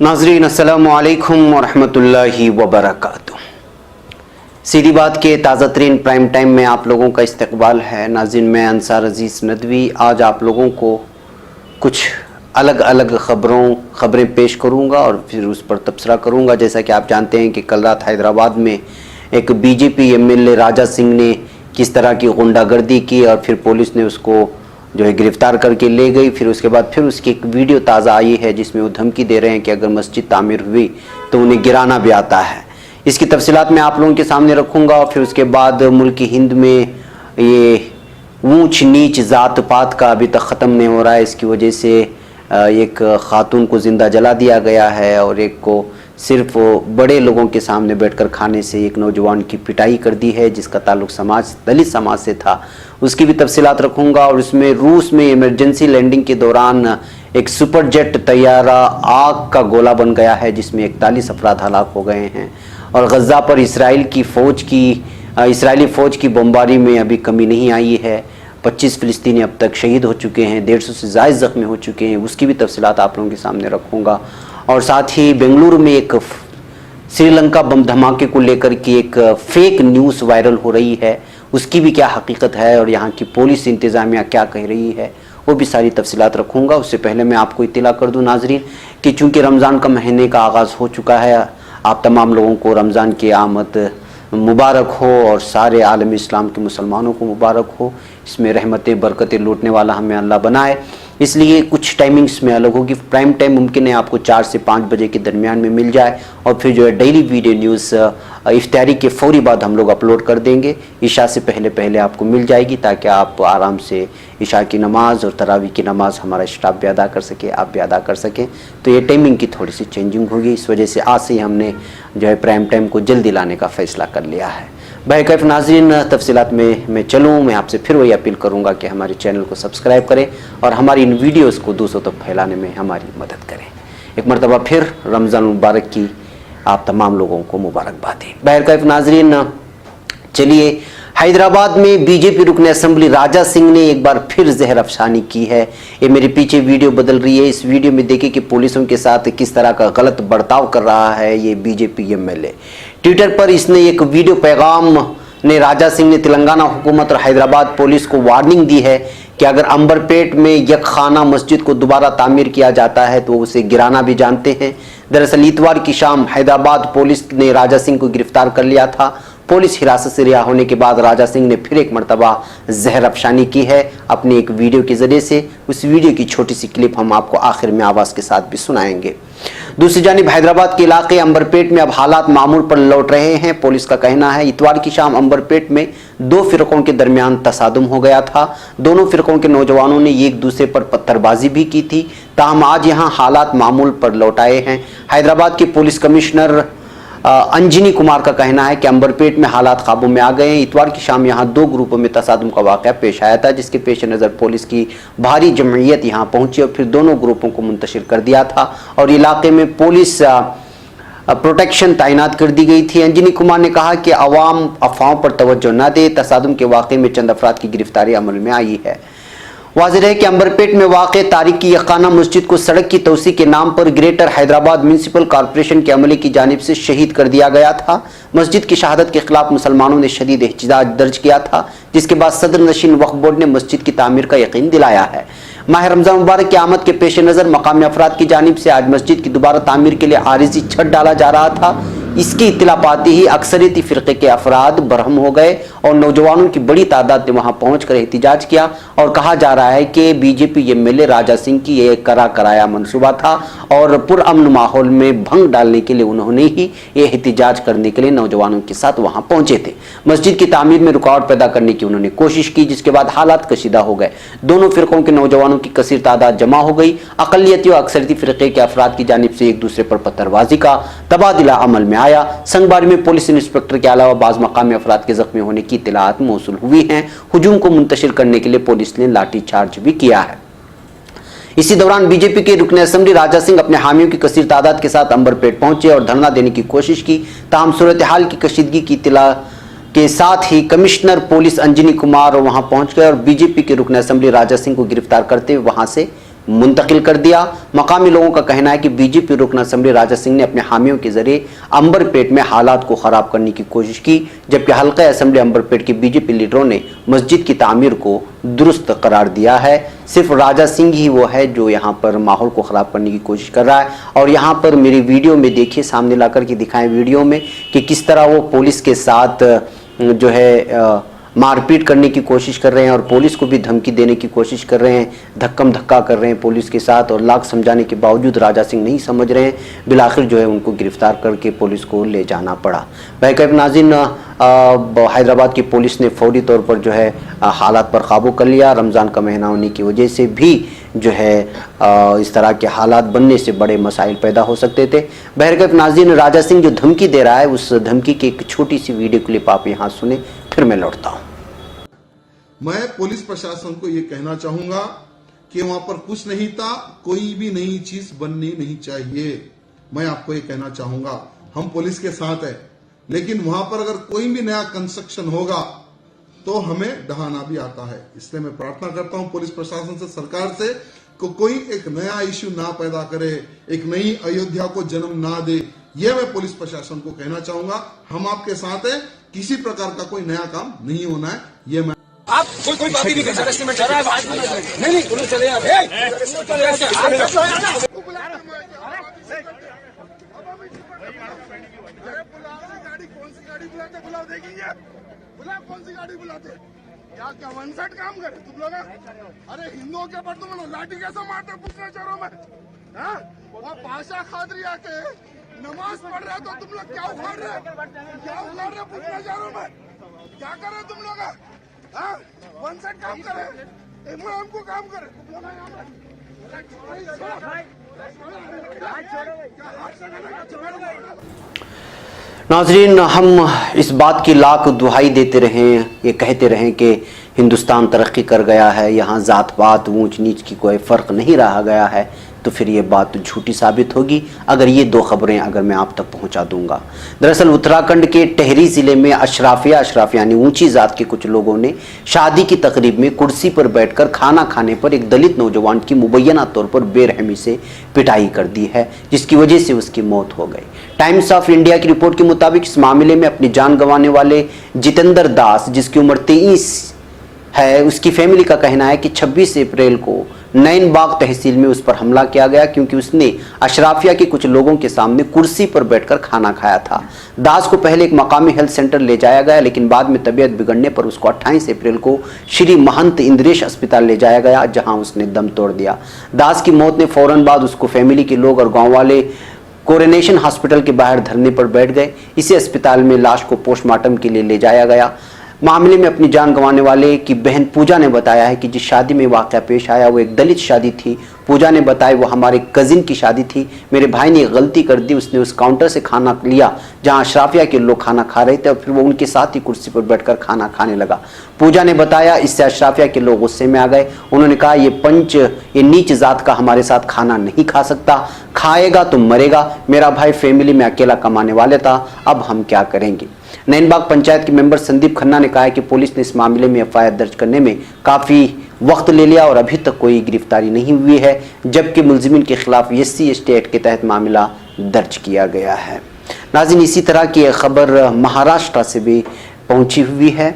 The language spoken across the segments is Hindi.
नाज़रीन अस्सलामु अलैकुम वरहमतुल्लाहि वबरकातुह। सीधी बात के ताज़ा तरीन प्राइम टाइम में आप लोगों का इस्तकबाल है। नाज़रीन, मैं अंसार अजीज़ नदवी आज आप लोगों को कुछ अलग अलग खबरें पेश करूंगा और फिर उस पर तबसरा करूंगा। जैसा कि आप जानते हैं कि कल रात हैदराबाद में एक बीजेपी एमएलए राजा सिंह ने किस तरह की गुंडागर्दी की और फिर पुलिस ने उसको जो है गिरफ्तार करके ले गई। फिर उसके बाद फिर उसकी एक वीडियो ताज़ा आई है जिसमें वो धमकी दे रहे हैं कि अगर मस्जिद तामीर हुई तो उन्हें गिराना भी आता है। इसकी तफसीलात मैं आप लोगों के सामने रखूँगा। और फिर उसके बाद मुल्क हिंद में ये ऊंच नीच ज़ात पात का अभी तक ख़त्म नहीं हो रहा है। इसकी वजह से एक खातून को ज़िंदा जला दिया गया है और एक को सिर्फ बड़े लोगों के सामने बैठकर खाने से एक नौजवान की पिटाई कर दी है जिसका ताल्लुक दलित समाज से था। उसकी भी तफसीलात रखूँगा। और उसमें रूस में इमरजेंसी लैंडिंग के दौरान एक सुपर जेट तैयारा आग का गोला बन गया है जिसमें 41 अफराद हलाक हो गए हैं। और गज़ा पर इसराइली फ़ौज की बमबारी में अभी कमी नहीं आई है। 25 फ़िलिस्तीनी अब तक शहीद हो चुके हैं, 150 से ज़ायद ज़ख्मी हो चुके हैं। उसकी भी तफसीलात आप लोगों के सामने रखूँगा। और साथ ही बेंगलुरु में एक श्रीलंका बम धमाके को लेकर की एक फेक न्यूज़ वायरल हो रही है, उसकी भी क्या हकीकत है और यहाँ की पुलिस इंतज़ामिया क्या कह रही है, वो भी सारी तफसीलात रखूँगा। उससे पहले मैं आपको इत्तला कर दूँ नाजरीन कि चूँकि रमज़ान का महीने का आगाज़ हो चुका है, आप तमाम लोगों को रमज़ान की आमद मुबारक हो और सारे आलम इस्लाम के मुसलमानों को मुबारक हो। इसमें रहमतें बरकतें लूटने वाला हमें अल्लाह बनाए। इसलिए कुछ टाइमिंग्स में अलग होगी। प्राइम टाइम मुमकिन है आपको 4 से 5 बजे के दरमियान में मिल जाए और फिर जो है डेली वीडियो न्यूज़ इफ्तारी के फौरी बाद हम लोग अपलोड कर देंगे। इशा से पहले आपको मिल जाएगी ताकि आप आराम से इशा की नमाज़ और तरावी की नमाज़ हमारा स्टाफ भी अदा कर सके, आप भी अदा कर सकें। तो ये टाइमिंग की थोड़ी सी चेंजिंग होगी। इस वजह से आज से ही हमने जो है प्राइम टाइम को जल्दी लाने का फ़ैसला कर लिया है। बहरकैफ नाज़रीन, तफसीलात में मैं चलूँ, मैं आपसे फिर वही अपील करूँगा कि हमारे चैनल को सब्सक्राइब करें और हमारी इन वीडियोज़ को दूसरों तक फैलाने में हमारी मदद करें। एक मरतबा फिर रमज़ान मुबारक की आप तमाम लोगों को मुबारकबाद। बहरकैफ नाज़रीन, चलिए, हैदराबाद में बीजेपी रुकन असम्बली राजा सिंह ने एक बार फिर जहर अफसानी की है। ये मेरे पीछे वीडियो बदल रही है। इस वीडियो में देखिए कि पुलिसों के साथ किस तरह का गलत बर्ताव कर रहा है ये बीजेपी एमएलए। ट्विटर पर इसने एक वीडियो पैगाम ने राजा सिंह ने तेलंगाना हुकूमत और हैदराबाद पुलिस को वार्निंग दी है कि अगर अंबरपेट में यक खाना मस्जिद को दोबारा तामीर किया जाता है तो उसे गिराना भी जानते हैं। दरअसल इतवार की शाम हैदराबाद पुलिस ने राजा सिंह को गिरफ्तार कर लिया था। पुलिस हिरासत से रिहा होने के बाद राजा सिंह ने फिर एक मरतबा जहर अफशानी की है अपनी एक वीडियो के जरिए से। उस वीडियो की छोटी सी क्लिप हम आपको आखिर में आवाज़ के साथ भी सुनाएंगे। दूसरी जानिब हैदराबाद के इलाके अंबरपेट में अब हालात मामूल पर लौट रहे हैं। पुलिस का कहना है इतवार की शाम अंबरपेट में 2 फिरकों के दरमियान तसादुम हो गया था। दोनों फिरकों के नौजवानों ने एक दूसरे पर पत्थरबाजी भी की थी। ताहम आज यहाँ हालात मामूल पर लौट आए हैं। हैदराबाद के पुलिस कमिश्नर अंजनी कुमार का कहना है कि अंबरपेट में हालात काबू में आ गए हैं। इतवार की शाम यहां 2 ग्रुपों में तसादुम का वाक़या पेश आया था जिसके पेश नज़र पुलिस की भारी जमयत यहां पहुंची और फिर दोनों ग्रुपों को मुंतशिर कर दिया था और इलाके में पुलिस प्रोटेक्शन तैनात कर दी गई थी। अंजनी कुमार ने कहा कि अवाम अफवाहों पर तवज्जो न दे। तसादुम के वाक़े में चंद अफराद की गिरफ्तारी अमल में आई है। वाज़ेह है कि अंबरपेट में वाक़े तारीख की यकाना मस्जिद को सड़क की तोसी के नाम पर ग्रेटर हैदराबाद म्यूनसिपल कॉरपोरेशन के अमले की जानिब से शहीद कर दिया गया था। मस्जिद की शहादत के खिलाफ मुसलमानों ने शदीद एहतजाज दर्ज किया था जिसके बाद सदर नशीन वक्फ बोर्ड ने मस्जिद की तामीर का यकीन दिलाया है। माह रमज़ान मुबारक की आमद के पेश नज़र मकामी अफराद की जानिब से आज मस्जिद की दोबारा तामीर के लिए आरिजी छत डाला जा रहा था। इसकी इत्तला पाती ही अक्सरियती फ़िरक़े के अफराद बरहम हो गए और नौजवानों की बड़ी तादाद ने वहां पहुंचकर एहतिजाज किया और कहा जा रहा है कि बीजेपी एमएलए राजा सिंह की यह कराया मंसूबा था और पुरअमन माहौल में भंग डालने के लिए उन्होंने ही ये एहतिजाज करने के लिए नौजवानों के साथ वहां पहुंचे थे। मस्जिद की तामीर में रुकावट पैदा करने की उन्होंने कोशिश की जिसके बाद हालात कशीदा हो गए। दोनों फिरकों के नौजवानों की कसीर तादाद जमा हो गई। अक़लियती और अक्सरियती फ़िरक़े के अफराद की जानिब से एक दूसरे पर पत्थरबाजी का तबादला अमल में आया। संगबारी में पुलिस इंस्पेक्टर के अलावा बाज़ मकामी अफराद के जख्मी होने की इत्तलात मौसूल हुई हैं। हुजूम को मुंतशिर करने के लिए पुलिस ने लाठी चार्ज भी किया है। इसी दौरान बीजेपी के रुकन असेंबली राजा सिंह अपने हामियों की कसीर तादाद के साथ अंबरपेट पहुंचे और धरना देने की कोशिश की। ताहम सूरत हाल की कशीदगी की इत्तला के साथ ही कमिश्नर पुलिस अंजनी कुमार वहां पहुंच गए और बीजेपी के रुकन असेंबली राजा सिंह को गिरफ्तार करते हुए वहां से मुंतकिल कर दिया। मकामी लोगों का कहना है कि बीजेपी रुकन असम्बली राजा सिंह ने अपने हामियों के जरिए अंबरपेट में हालात को खराब करने की कोशिश की, जबकि हल्का असेंबली अंबरपेट के बीजेपी लीडरों ने मस्जिद की तामीर को दुरुस्त करार दिया है। सिर्फ राजा सिंह ही वो है जो यहाँ पर माहौल को ख़राब करने की कोशिश कर रहा है। और यहाँ पर मेरी वीडियो में देखिए, सामने ला कर के दिखाएं वीडियो में कि किस तरह वो पुलिस के साथ जो है मारपीट करने की कोशिश कर रहे हैं और पुलिस को भी धमकी देने की कोशिश कर रहे हैं, धक्कम धक्का कर रहे हैं पुलिस के साथ। और लाख समझाने के बावजूद राजा सिंह नहीं समझ रहे हैं, बिलाखिर जो है उनको गिरफ्तार करके पुलिस को ले जाना पड़ा। बैकअप नाज़रीन, हैदराबाद की पुलिस ने फौरी तौर पर जो है हालात पर काबू कर लिया। रमज़ान का महीना होने की वजह से भी जो है इस तरह के हालात बनने से बड़े मसाइल पैदा हो सकते थे। बहरकैफ नाज़रीन, राजा सिंह जो धमकी दे रहा है उस धमकी की एक छोटी सी वीडियो क्लिप आप यहाँ सुने, फिर मैं लौटता हूँ। मैं पुलिस प्रशासन को ये कहना चाहूंगा कि वहां पर कुछ नहीं था, कोई भी नई चीज बननी नहीं चाहिए। मैं आपको ये कहना चाहूंगा, हम पुलिस के साथ है, लेकिन वहां पर अगर कोई भी नया कंस्ट्रक्शन होगा तो हमें डहाना भी आता है। इसलिए मैं प्रार्थना करता हूं पुलिस प्रशासन से, सरकार से, को कोई एक नया इश्यू ना पैदा करे, एक नई अयोध्या को जन्म ना दे। यह मैं पुलिस प्रशासन को कहना चाहूंगा। हम आपके साथ है, किसी प्रकार का कोई नया काम नहीं होना है। ये मैं आप कोई बात ही नहीं कर सकते। नहीं चले आप गाड़ी कौन सी गाड़ी बुलाते, बुलाओ देखेंगे, बुलाओ कौन सी गाड़ी बुलाते, क्या वन साइड काम करे तुम लोग? अरे हिंदुओं के ऊपर तुम लाठी कैसे मारते पूछना चाह रहा हूं मैं। और पाशा खादरी आके नमाज पढ़ रहे तो तुम लोग क्या उखाड़ रहे पूछना चाह रहा हूं मैं। क्या कर रहे तुम लोग? वन साइड काम करे, इमाम को काम करे तुम लोग। नाजरीन, हम इस बात की लाख दुहाई देते रहें, ये कहते रहें कि हिंदुस्तान तरक्की कर गया है, यहाँ ज़ात पात ऊंच नीच की कोई फ़र्क नहीं रहा गया है, तो फिर ये बात झूठी साबित होगी अगर ये दो खबरें अगर मैं आप तक पहुंचा दूंगा। दरअसल उत्तराखंड के टेहरी ज़िले में अशराफ यानी ऊंची ज़ात के कुछ लोगों ने शादी की तकरीब में कुर्सी पर बैठकर खाना खाने पर एक दलित नौजवान की मुबैना तौर पर बेरहमी से पिटाई कर दी है, जिसकी वजह से उसकी मौत हो गई। टाइम्स ऑफ इंडिया की रिपोर्ट के मुताबिक इस मामले में अपनी जान गंवाने वाले जितेंद्र दास, जिसकी उम्र 23 है, उसकी फैमिली का कहना है कि 26 अप्रैल को नैनबाग तहसील में उस पर हमला किया गया क्योंकि उसने अशराफिया के कुछ लोगों के सामने कुर्सी पर बैठकर खाना खाया था। दास को पहले एक मकामी हेल्थ सेंटर ले जाया गया, लेकिन बाद में तबीयत बिगड़ने पर उसको 28 अप्रैल को श्री महंत इंद्रेश अस्पताल ले जाया गया, जहां उसने दम तोड़ दिया। दास की मौत ने फौरन बाद उसको फैमिली के लोग और गाँव वाले कोरोनेशन हॉस्पिटल के बाहर धरने पर बैठ गए। इसी अस्पताल में लाश को पोस्टमार्टम के लिए ले जाया गया। मामले में अपनी जान गंवाने वाले की बहन पूजा ने बताया है कि जिस शादी में वाक़या पेश आया वो एक दलित शादी थी। पूजा ने बताया वो हमारे कजिन की शादी थी, मेरे भाई ने गलती कर दी, उसने उस काउंटर से खाना लिया जहां अशराफिया के लोग खाना खा रहे थे और फिर वो उनके साथ ही कुर्सी पर बैठकर खाना खाने लगा। पूजा ने बताया इससे अशराफिया के लोग गुस्से में आ गए। उन्होंने कहा ये नीच जात का हमारे साथ खाना नहीं खा सकता, खाएगा तो मरेगा। मेरा भाई फैमिली में अकेला कमाने वाले था, अब हम क्या करेंगे। नैनबाग पंचायत के मेंबर संदीप खन्ना ने कहा है कि पुलिस ने इस मामले में एफआईआर दर्ज करने में काफ़ी वक्त ले लिया और अभी तक कोई गिरफ्तारी नहीं हुई है, जबकि मुलजिमिन के खिलाफ SC ST एक्ट के तहत मामला दर्ज किया गया है। नाज़रीन, इसी तरह की एक खबर महाराष्ट्र से भी पहुंची हुई है।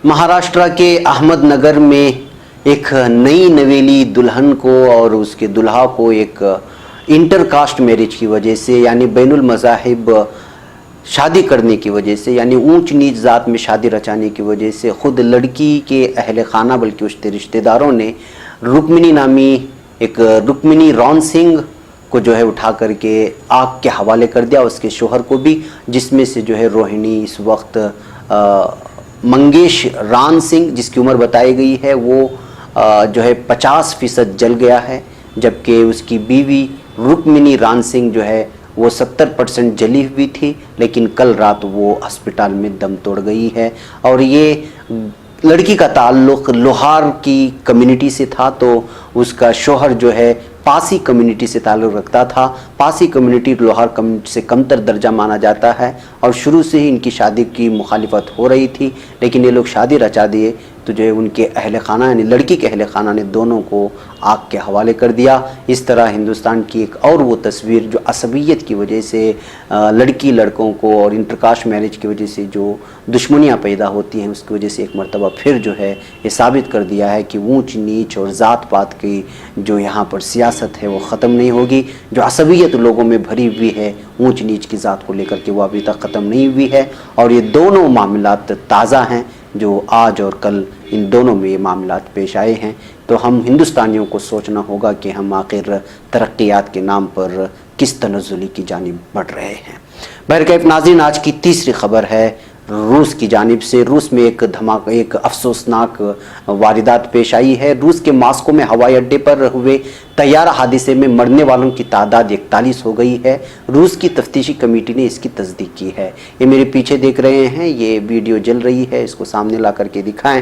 महाराष्ट्र के अहमदनगर में एक नई नवेली दुल्हन को और उसके दुल्हा को एक इंटरकास्ट मैरिज की वजह से, यानी बैनुल मज़ाहिब शादी करने की वजह से, यानी ऊंच नीच जात में शादी रचाने की वजह से खुद लड़की के अहले खाना बल्कि उसके रिश्तेदारों ने रुक्मिनी रॉन सिंह को जो है उठा करके आग के हवाले कर दिया, उसके शोहर को भी, जिसमें से जो है रोहिणी इस वक्त मंगेश रान सिंह जिसकी उम्र बताई गई है वो जो है 50% जल गया है, जबकि उसकी बीवी रुक्मिनी रान सिंह जो है वो 70% जली हुई थी, लेकिन कल रात वो अस्पताल में दम तोड़ गई है। और ये लड़की का ताल्लुक़ लोहार की कम्युनिटी से था, तो उसका शोहर जो है पासी कम्युनिटी से ताल्लुक़ रखता था। पासी कम्युनिटी लोहार कम्युनिटी से कमतर दर्जा माना जाता है और शुरू से ही इनकी शादी की मुखालिफत हो रही थी, लेकिन ये लोग शादी रचा दिए तो जो है उनके अहल खाना यानी लड़की के अहल खाना ने दोनों को आग के हवाले कर दिया। इस तरह हिंदुस्तान की एक और वो तस्वीर जो असबियत की वजह से लड़की लड़कों को और इंटरकास्ट मैरिज की वजह से जो दुश्मनियाँ पैदा होती हैं, उसकी वजह से एक मरतबा फिर जो है ये साबित कर दिया है कि ऊंच नीच और ज़ात पात की जो यहाँ पर सियासत है वो ख़त्म नहीं होगी। जो असबियत लोगों में भरी हुई है ऊंच नीच की ज़ात को लेकर के, वो अभी तक ख़त्म नहीं हुई है। और ये दोनों मामलात ताज़ा हैं जो आज और कल इन दोनों में ये मामलात पेश आए हैं। तो हम हिंदुस्तानियों को सोचना होगा कि हम आखिर तरक्कियात के नाम पर किस तनज़्ज़ुली की जानिब बढ़ रहे हैं। बहरकैफ नाज़रीन, आज की तीसरी खबर है रूस की जानिब से। रूस में एक धमाका, एक अफसोसनाक वारदात पेश आई है। रूस के मॉस्को में हवाई अड्डे पर हुए तैयारा हादसे में मरने वालों की तादाद 41 हो गई है। रूस की तफ्तीशी कमेटी ने इसकी तस्दीक की है। ये मेरे पीछे देख रहे हैं, ये वीडियो जल रही है, इसको सामने ला करके दिखाएं।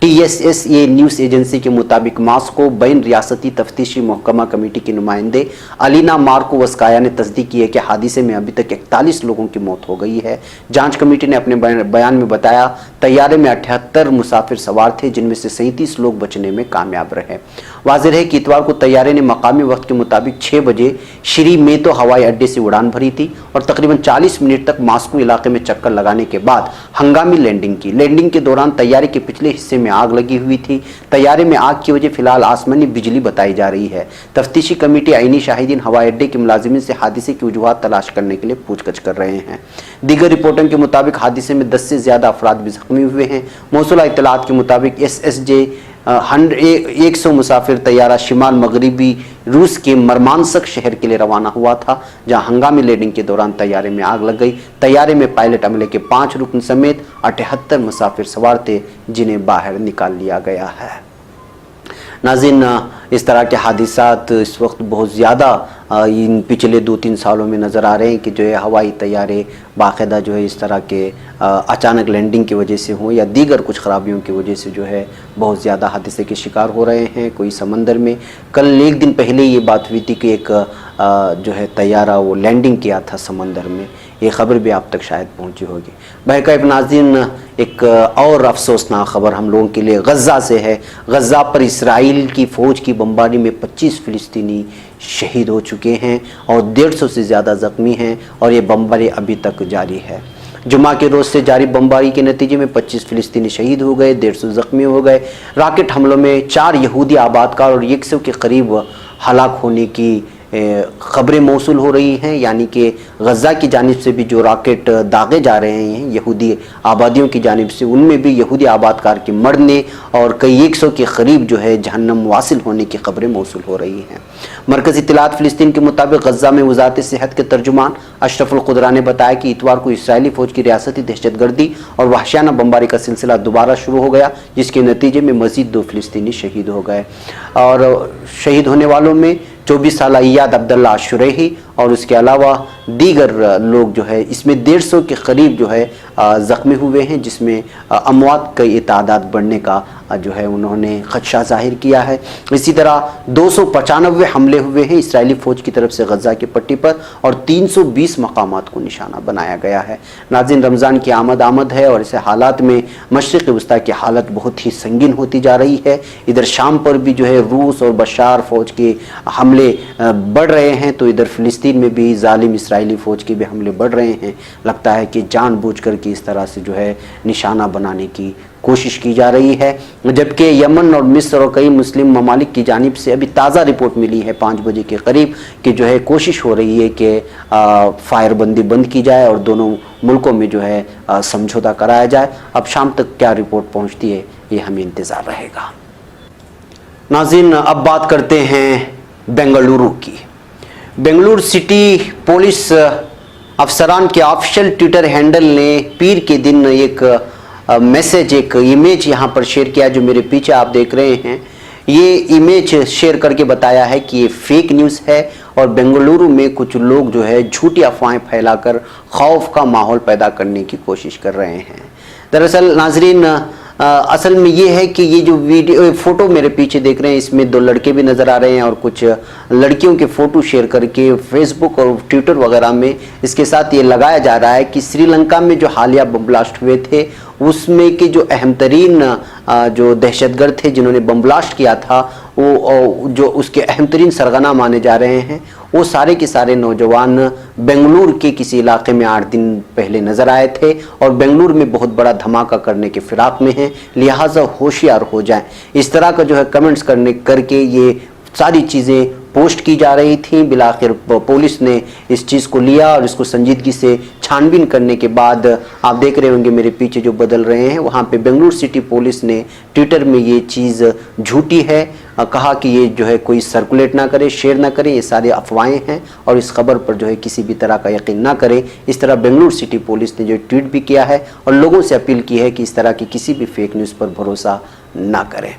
TSS ये न्यूज़ एजेंसी के मुताबिक मॉस्को बैन रियासती तफ्तीशी महकमा कमेटी के नुमाइंदे अलीना मार्कोवस्काया ने तस्दीक की है कि हादसे में अभी तक 41 लोगों की मौत हो गई है। जांच कमेटी ने अपने बयान में बताया तैयारे में 78 मुसाफिर सवार थे, जिनमें से 37 लोग बचने में कामयाब रहे। वाज़ेह है कि इतवार को तैयारे ने मकामी वक्त के मुताबिक 6 बजे श्री मेतो हवाई अड्डे से उड़ान भरी थी और तकरीबन 40 मिनट तक मॉस्को इलाके में चक्कर लगाने के बाद हंगामी लैंडिंग की। लैंडिंग के दौरान तैयारे के पिछले हिस्से में आग लगी हुई थी। तैयारे में आग की वजह फिलहाल आसमानी बिजली बताई जा रही है। तफ्तीशी कमेटी आईनी शाहिदीन हवाई अड्डे के मुलाजिमिन से हादसे की वजूहात तलाश करने के लिए पूछताछ कर रहे हैं। दीगर रिपोर्टों के मुताबिक हादसे में 10 से ज़्यादा अफराद भी जख्मी हुए हैं। मौसूला इत्तलात के मुताबिक SSJ 100 मुसाफिर तैयारा शिमाल मगरबी रूस के मरमांसक शहर के लिए रवाना हुआ था, जहां हंगामी लैंडिंग के दौरान तैयारे में आग लग गई। तैयारे में पायलट अमले के 5 रुकन समेत 78 मुसाफिर सवार थे, जिन्हें बाहर निकाल लिया गया है। नाज़रीन, इस तरह के हादिसात इस वक्त बहुत ज़्यादा इन पिछले 2-3 सालों में नज़र आ रहे हैं कि जो है हवाई तैयारे बाकायदा जो है इस तरह के अचानक लैंडिंग की वजह से हों या दीगर कुछ ख़राबियों की वजह से जो है बहुत ज़्यादा हादसे के शिकार हो रहे हैं। कोई समंदर में कल एक दिन पहले ये बात हुई थी कि एक जो है तैयारा वो लैंडिंग किया था समंदर में। ये ख़बर भी आप तक शायद पहुंची होगी। बहरकैफ नाज़रीन, एक और अफसोसनाक खबर हम लोगों के लिए गज़ा से है। गज़ा पर इसराइल की फ़ौज की बमबारी में 25 फ़िलिस्तीनी शहीद हो चुके हैं और 150 से ज़्यादा ज़ख्मी हैं और ये बमबारी अभी तक जारी है। जुमा के रोज़ से जारी बमबारी के नतीजे में 25 फ़िलिस्तीनी शहीद हो गए, 150 ज़ख्मी हो गए। रॉकेट हमलों में 4 यहूदी आबादकार और 100 के करीब हलाक होने की ख़बरें मौसूल हो रही हैं। यानी कि गज़ा की जानिब से भी जो रॉकेट दागे जा रहे हैं यहूदी आबादियों की जानिब से, उनमें भी यहूदी आबादकार के मरने और कई 100 के करीब जो है जहन्नम वासिल होने की ख़बरें मौसूल हो रही हैं। मरकज़ी इत्तलात फ़िलिस्तीन के मुताबिक गज़ा में वज़ारत सेहत के तर्जुमान अशरफुल क़ुदरा ने बताया कि इतवार को इसराइली फ़ौज की रियासती दहशतगर्दी और वहशियाना बमबारी का सिलसिला दोबारा शुरू हो गया, जिसके नतीजे में मज़ीद 2 फ़िलिस्तीनी शहीद हो गए। और शहीद होने वालों में 24 साल इयाद अब्दुल्ला अशुरैही और उसके अलावा दीगर लोग जो है इसमें 150 के करीब जो है ज़ख्मी हुए हैं, जिसमें अमवात की तादाद बढ़ने का जो है उन्होंने खदशा जाहिर किया है। इसी तरह 295 हमले हुए हैं इसराइली फ़ौज की तरफ से गज़ा की पट्टी पर और 320 मकामात को निशाना बनाया गया है। नाज़रीन, रमज़ान की आमद है और ऐसे हालात में मशरिक़ वस्ता की हालत बहुत ही संगीन होती जा रही है। इधर शाम पर भी जो है रूस और बशार फ़ौज के हमले बढ़ रहे हैं, तो इधर फ़िलिस्तीन में भी जालिम इसराइली फ़ौज के भी हमले बढ़ रहे हैं। लगता है कि जानबूझकर कि इस तरह से जो है निशाना बनाने की कोशिश की जा रही है। जबकि यमन और मिस्र और कई मुस्लिम ममालिक की जानिब से अभी ताज़ा रिपोर्ट मिली है 5 बजे के करीब कि जो है कोशिश हो रही है कि फायरबंदी बंद की जाए और दोनों मुल्कों में जो है समझौता कराया जाए। अब शाम तक क्या रिपोर्ट पहुंचती है ये हमें इंतज़ार रहेगा। नाज़रीन, अब बात करते हैं बेंगलुरु की। बेंगलुरु सिटी पुलिस अफसरान के ऑफिशियल ट्विटर हैंडल ने पीर के दिन एक मैसेज, एक इमेज यहाँ पर शेयर किया जो मेरे पीछे आप देख रहे हैं। ये इमेज शेयर करके बताया है कि ये फेक न्यूज़ है और बेंगलुरु में कुछ लोग जो है झूठी अफवाहें फैलाकर खौफ का माहौल पैदा करने की कोशिश कर रहे हैं। दरअसल नाजरीन, असल में ये है कि ये जो वीडियो फोटो मेरे पीछे देख रहे हैं, इसमें 2 लड़के भी नज़र आ रहे हैं और कुछ लड़कियों के फ़ोटो शेयर करके फेसबुक और ट्विटर वगैरह में इसके साथ ये लगाया जा रहा है कि श्रीलंका में जो हालिया बम ब्लास्ट हुए थे उसमें के जो अहम तरीन जो दहशतगर्द थे जिन्होंने बम ब्लास्ट किया था, वो जो उसके अहम तरीन सरगना माने जा रहे हैं, वो सारे के सारे नौजवान बेंगलुरु के किसी इलाके में 8 दिन पहले नज़र आए थे और बेंगलुरु में बहुत बड़ा धमाका करने के फिराक में हैं, लिहाजा होशियार हो जाएं। इस तरह का जो है कमेंट्स करके ये सारी चीज़ें पोस्ट की जा रही थी। बिलाखिर पुलिस ने इस चीज़ को लिया और इसको संजीदगी से छानबीन करने के बाद आप देख रहे होंगे मेरे पीछे जो बदल रहे हैं, वहाँ पे बेंगलुरु सिटी पुलिस ने ट्विटर में ये चीज़ झूठी है, कहा कि ये जो है कोई सर्कुलेट ना करे, शेयर ना करे, ये सारे अफवाहें हैं और इस खबर पर जो है किसी भी तरह का यकीन ना करे। इस तरह बेंगलुरु सिटी पुलिस ने जो ट्वीट भी किया है और लोगों से अपील की है कि इस तरह की किसी भी फेक न्यूज़ पर भरोसा ना करें।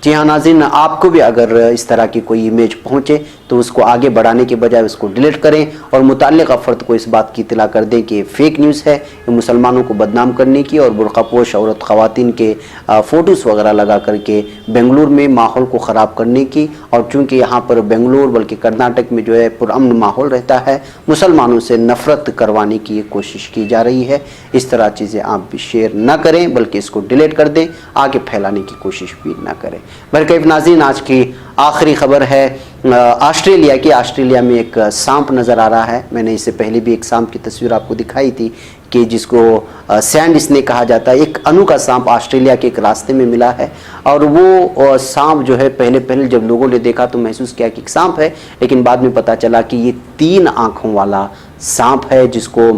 जी हाँ नाज़रीन, आपको भी अगर इस तरह की कोई इमेज पहुँचे तो उसको आगे बढ़ाने के बजाय उसको डिलीट करें और मुताल्लिक़ फ़र्द को इस बात की इत्तला कर दें कि ये फेक न्यूज़ है, ये मुसलमानों को बदनाम करने की और बुर्क़ापोश औरत ख़वातीन के फ़ोटोज़ वगैरह लगा करके बेंगलुरु में माहौल को ख़राब करने की। और चूँकि यहाँ पर बेंगलुरु बल्कि कर्नाटक में जो है पुरअमन माहौल रहता है, मुसलमानों से नफ़रत करवाने की ये कोशिश की जा रही है। इस तरह चीज़ें आप भी शेयर ना करें बल्कि इसको डिलीट कर दें, आगे फैलाने की कोशिश भी ना करें। बहरकैफ नाज़रीन, आज की आखिरी खबर है ऑस्ट्रेलिया की। ऑस्ट्रेलिया में एक सांप नज़र आ रहा है। मैंने इससे पहले भी एक सांप की तस्वीर आपको दिखाई थी कि जिसको सैंड स्नेक कहा जाता है। एक अनोखा सांप ऑस्ट्रेलिया के एक रास्ते में मिला है और वो सांप जो है पहले जब लोगों ने देखा तो महसूस किया कि एक सांप है, लेकिन बाद में पता चला कि ये 3 आँखों वाला सांप है जिसको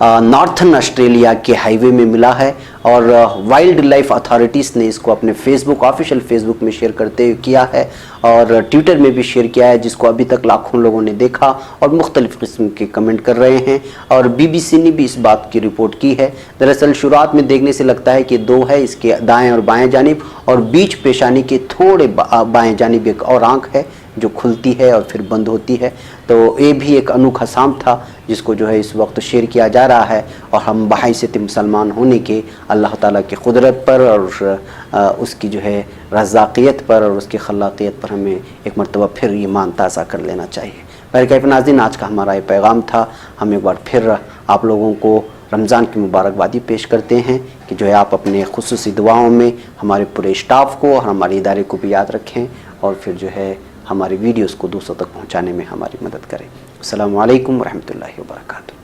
नॉर्थन ऑस्ट्रेलिया के हाईवे में मिला है और वाइल्ड लाइफ अथॉरिटीज़ ने इसको अपने ऑफिशियल फेसबुक में शेयर करते हुए किया है और ट्विटर में भी शेयर किया है, जिसको अभी तक लाखों लोगों ने देखा और मुख्तलिफ़ किस्म के कमेंट कर रहे हैं और BBC ने भी इस बात की रिपोर्ट की है। दरअसल शुरुआत में देखने से लगता है कि 2 है, इसके दाएं और बाएं जानिब और बीच पेशानी के थोड़े बाएं जानिब एक और आँख है जो खुलती है और फिर बंद होती है। तो ये भी एक अनोखा सांप था जिसको जो है इस वक्त शेयर किया जा रहा है और हम बहैसियत मुसलमान होने के अल्लाह ताला की कुदरत पर और उसकी जो है रज़ाक़ियत पर और उसकी खलाक़ियत पर हमें एक मरतबा फिर ईमान ताज़ा कर लेना चाहिए। बहरकैफ नाज़रीन, आज का हमारा ये पैगाम था। हम एक बार फिर आप लोगों को रमज़ान की मुबारकबादी पेश करते हैं कि जो है आप अपने खुसूसी दुआओं में हमारे पूरे स्टाफ को और हमारे इदारे को भी याद रखें और फिर जो है हमारी वीडियोस को दूसरों तक पहुंचाने में हमारी मदद करें। अस्सलामु अलैकुम रहमतुल्लाहि व बरकातुहू।